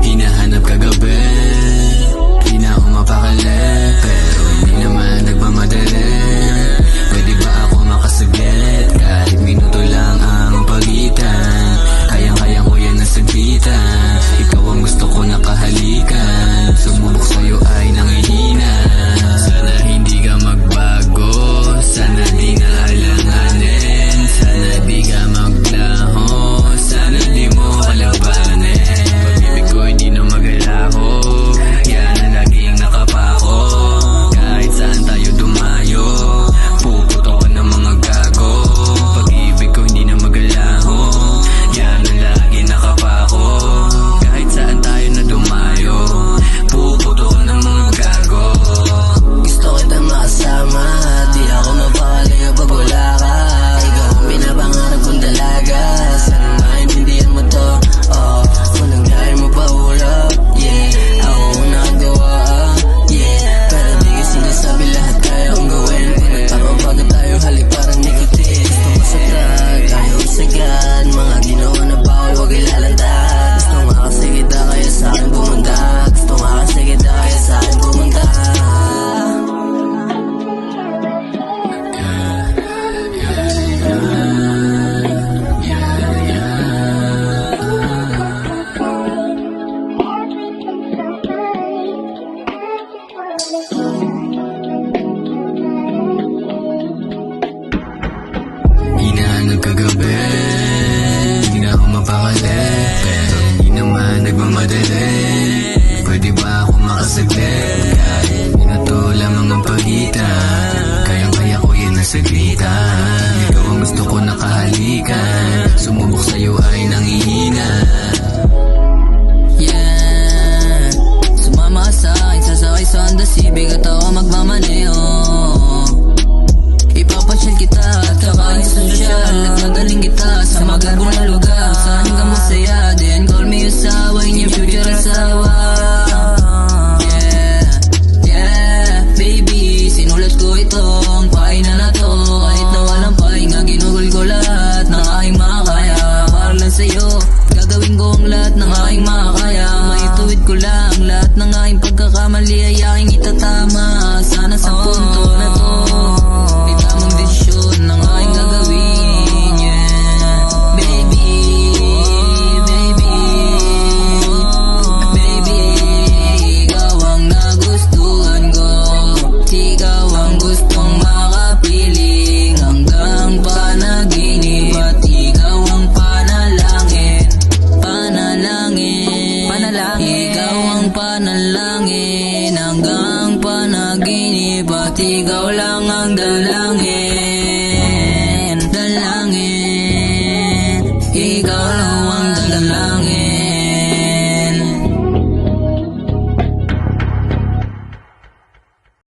Hinahanap kagabi, di na ako mapakali, pero hindi naman nagmamadali. Pwede ba ako makasaglit, kahit minuto lang ang pagitan? Kayang-kaya ko yan na saglitan. Ikaw ang gusto ko nakahalikan, sumubok sa'yo ay nangihina. Sana hindi ka magbago, sana di na alanganin, sana di ka maglaho, sana di mo kalabanin. Pag-ibig ko hindi na magalaho, yan ang laging nakapako. Kahit saan tayo dumayo, puputok ko ng mga gago. Pag-ibig ko hindi na magalaho, yan ang laging nakapako. Kahit saan tayo na dumayo, puputok ko ng mga gago. Gusto kita makasama, di ako mapakali kapag wala ka. Ikaw ang pinapangarap kong dalaga, sana maintindihan mo to. Unang gaya mo pa ulap, yeah. Ako ang nakagawa, yeah. Pero di ka sinasabi lahat kaya kong gawin. Pag nagpapabaga tayo, halik parang nikotin. Gusto mo sa drug, ayaw sagad, mga ginawa na bawal, wag ilalantad. Gusto nga kasi kita kaya sa akin pumunta, gusto nga kasi kita kaya sa akin pumunta. Hinahanap kagabi, di na ako mapakali, pero hindi naman nagmamadali. Pwede ba ako makasaglit, kahit minuto lamang ang pagitan? Kayang-kaya ko yan na saglitan. Ikaw ang gusto ko nakahalikan, sumubok sa'yo ay nangihina. Yeah, sumama ka sa'kin, sasakay sa Honda Civic at ako magmamaneho. Ipapasyal kita at kakain sosyal, at madaling kita sa magandang na lugar. Saan ka masaya, then call me asawa, inyong future asawa. Yeah, yeah, baby, sinulat ko itong painan na to. Kahit na walang pahinga, ginugol ko lahat ng aking makakaya. Para lang sa'yo, gagawin ko ang lahat ng aking makakaya. Maituwid ko lang lahat ng aking pagkakamali ay aking itatama. Sana sa punto na to may tamang desisyon ng aking gagawin, yeah. Baby, baby, baby, ikaw ang nagustuhan ko. Ikaw ang gustong makapiling hanggang panaginip. At ikaw ang panalangin, panalangin, panalangin. Ikaw ang panalangin hanggang panaginip. At ikaw lang ang dalangin, dalangin. Ikaw